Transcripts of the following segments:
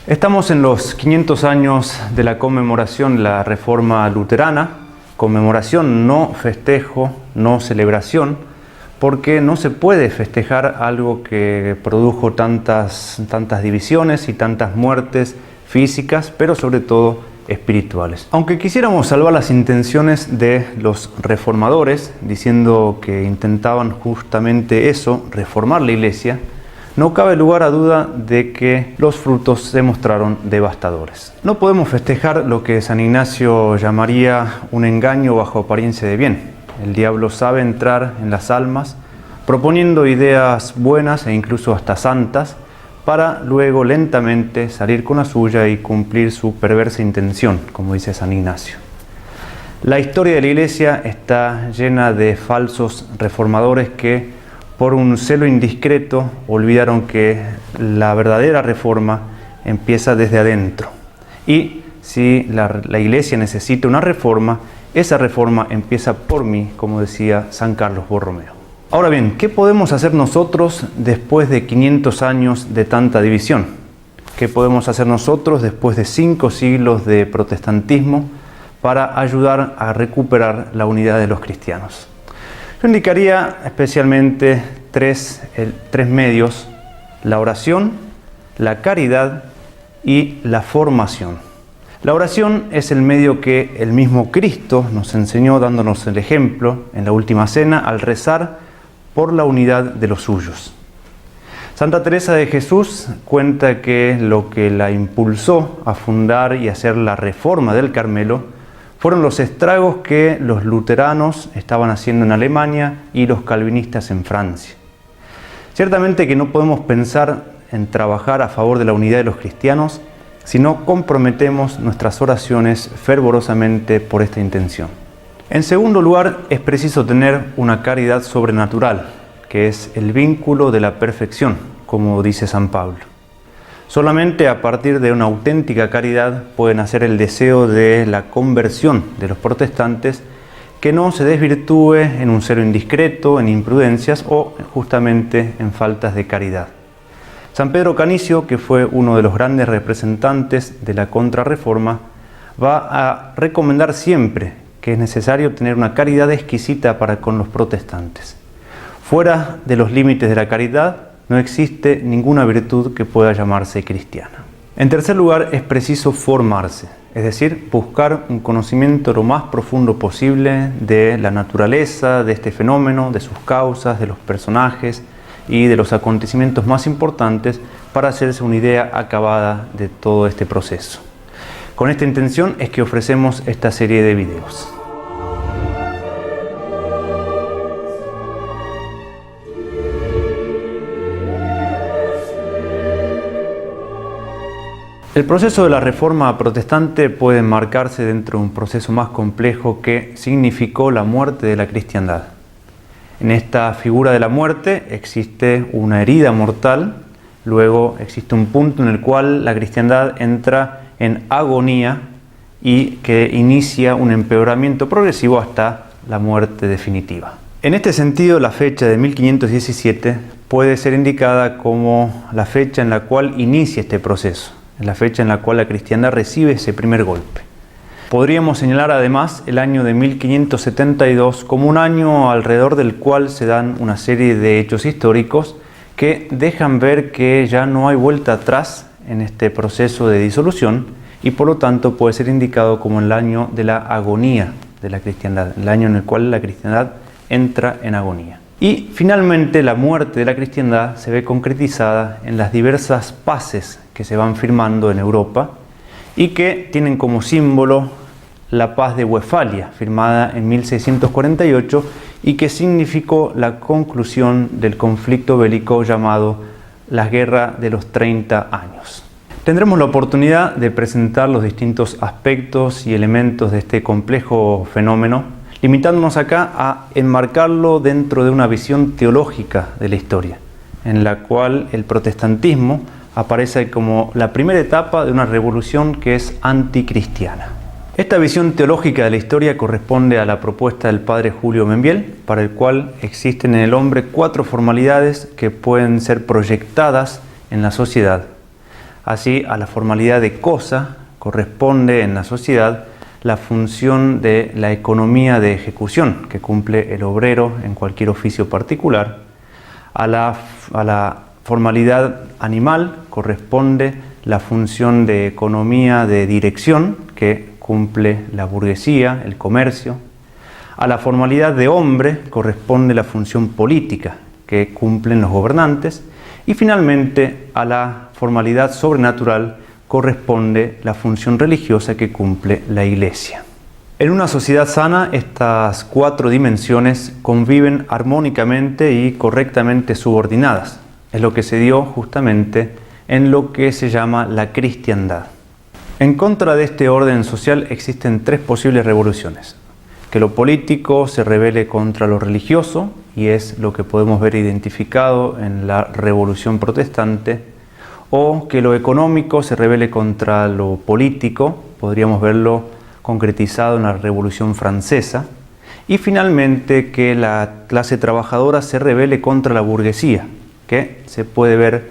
Estamos en los 500 años de la conmemoración de la Reforma Luterana, conmemoración, no festejo, no celebración, porque no se puede festejar algo que produjo tantas divisiones y tantas muertes físicas, pero sobre todo espirituales. Aunque quisiéramos salvar las intenciones de los reformadores, diciendo que intentaban justamente eso, reformar la Iglesia, no cabe lugar a duda de que los frutos se mostraron devastadores. No podemos festejar lo que San Ignacio llamaría un engaño bajo apariencia de bien. El diablo sabe entrar en las almas, proponiendo ideas buenas e incluso hasta santas, para luego lentamente salir con la suya y cumplir su perversa intención, como dice San Ignacio. La historia de la Iglesia está llena de falsos reformadores que, por un celo indiscreto, olvidaron que la verdadera reforma empieza desde adentro. Y si la Iglesia necesita una reforma, esa reforma empieza por mí, como decía San Carlos Borromeo. Ahora bien, ¿qué podemos hacer nosotros después de 500 años de tanta división? ¿Qué podemos hacer nosotros después de 5 siglos de protestantismo para ayudar a recuperar la unidad de los cristianos? Yo indicaría especialmente tres medios: la oración, la caridad y la formación. La oración es el medio que el mismo Cristo nos enseñó, dándonos el ejemplo en la Última Cena al rezar por la unidad de los suyos. Santa Teresa de Jesús cuenta que lo que la impulsó a fundar y hacer la reforma del Carmelo fueron los estragos que los luteranos estaban haciendo en Alemania y los calvinistas en Francia. Ciertamente que no podemos pensar en trabajar a favor de la unidad de los cristianos si no comprometemos nuestras oraciones fervorosamente por esta intención. En segundo lugar, es preciso tener una caridad sobrenatural, que es el vínculo de la perfección, como dice San Pablo. Solamente a partir de una auténtica caridad puede nacer el deseo de la conversión de los protestantes, que no se desvirtúe en un celo indiscreto, en imprudencias o justamente en faltas de caridad. San Pedro Canicio, que fue uno de los grandes representantes de la Contrarreforma, va a recomendar siempre que es necesario tener una caridad exquisita para con los protestantes. Fuera de los límites de la caridad no existe ninguna virtud que pueda llamarse cristiana. En tercer lugar, es preciso formarse, es decir, buscar un conocimiento lo más profundo posible de la naturaleza, de este fenómeno, de sus causas, de los personajes y de los acontecimientos más importantes para hacerse una idea acabada de todo este proceso. Con esta intención es que ofrecemos esta serie de videos. El proceso de la Reforma protestante puede enmarcarse dentro de un proceso más complejo que significó la muerte de la cristiandad. En esta figura de la muerte existe una herida mortal, luego existe un punto en el cual la cristiandad entra en agonía y que inicia un empeoramiento progresivo hasta la muerte definitiva. En este sentido, la fecha de 1517 puede ser indicada como la fecha en la cual inicia este proceso. Es la fecha en la cual la cristiandad recibe ese primer golpe. Podríamos señalar además el año de 1572 como un año alrededor del cual se dan una serie de hechos históricos que dejan ver que ya no hay vuelta atrás en este proceso de disolución y por lo tanto puede ser indicado como el año de la agonía de la cristiandad, el año en el cual la cristiandad entra en agonía. Y finalmente la muerte de la cristiandad se ve concretizada en las diversas paces que se van firmando en Europa y que tienen como símbolo la paz de Westfalia, firmada en 1648 y que significó la conclusión del conflicto bélico llamado la Guerra de los 30 años. Tendremos la oportunidad de presentar los distintos aspectos y elementos de este complejo fenómeno, limitándonos acá a enmarcarlo dentro de una visión teológica de la historia, en la cual el protestantismo aparece como la primera etapa de una revolución que es anticristiana. Esta visión teológica de la historia corresponde a la propuesta del padre Julio Membiel, para el cual existen en el hombre 4 formalidades que pueden ser proyectadas en la sociedad, Así, a la formalidad de cosa corresponde en la sociedad la función de la economía de ejecución que cumple el obrero en cualquier oficio particular. A la formalidad animal corresponde la función de economía de dirección que cumple la burguesía, el comercio. A la formalidad de hombre corresponde la función política que cumplen los gobernantes. Y finalmente, a la formalidad sobrenatural corresponde la función religiosa que cumple la Iglesia. En una sociedad sana, estas 4 dimensiones conviven armónicamente y correctamente subordinadas. Es lo que se dio justamente en lo que se llama la cristiandad. En contra de este orden social existen 3 posibles revoluciones. Que lo político se rebele contra lo religioso, y es lo que podemos ver identificado en la Revolución Protestante, o que lo económico se rebele contra lo político, podríamos verlo concretizado en la Revolución Francesa, y finalmente que la clase trabajadora se rebele contra la burguesía, que se puede ver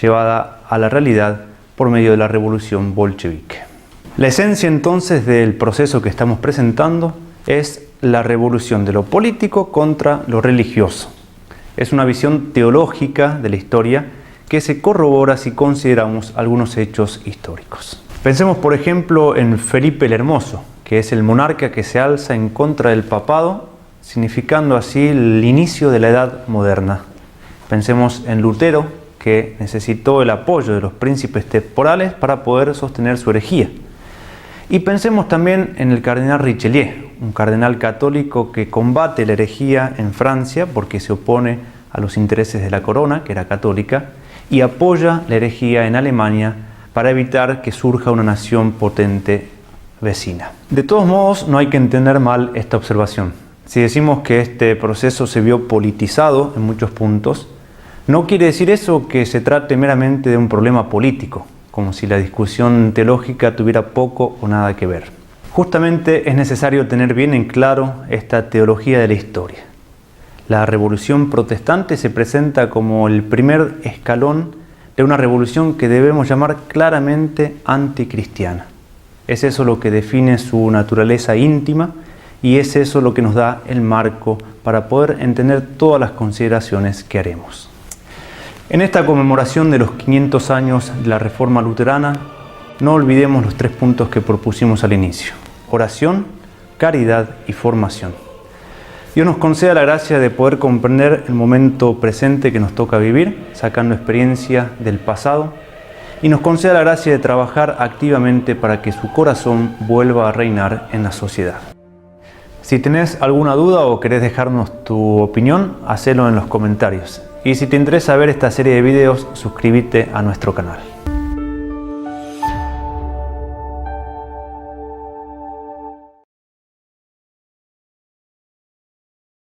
llevada a la realidad por medio de la Revolución Bolchevique. La esencia entonces del proceso que estamos presentando es la revolución de lo político contra lo religioso. Es una visión teológica de la historia que se corrobora si consideramos algunos hechos históricos. Pensemos, por ejemplo, en Felipe el Hermoso, que es el monarca que se alza en contra del papado, significando así el inicio de la Edad Moderna. Pensemos en Lutero, que necesitó el apoyo de los príncipes temporales para poder sostener su herejía. Y pensemos también en el cardenal Richelieu, un cardenal católico que combate la herejía en Francia porque se opone a los intereses de la corona, que era católica, y apoya la herejía en Alemania para evitar que surja una nación potente vecina. De todos modos, no hay que entender mal esta observación. Si decimos que este proceso se vio politizado en muchos puntos, no quiere decir eso que se trate meramente de un problema político, como si la discusión teológica tuviera poco o nada que ver. Justamente es necesario tener bien en claro esta teología de la historia. La Revolución Protestante se presenta como el primer escalón de una revolución que debemos llamar claramente anticristiana. Es eso lo que define su naturaleza íntima y es eso lo que nos da el marco para poder entender todas las consideraciones que haremos. En esta conmemoración de los 500 años de la Reforma Luterana, no olvidemos los 3 puntos que propusimos al inicio: oración, caridad y formación. Dios nos conceda la gracia de poder comprender el momento presente que nos toca vivir, sacando experiencia del pasado, y nos conceda la gracia de trabajar activamente para que su corazón vuelva a reinar en la sociedad. Si tenés alguna duda o querés dejarnos tu opinión, hacelo en los comentarios. Y si te interesa ver esta serie de videos, suscríbete a nuestro canal.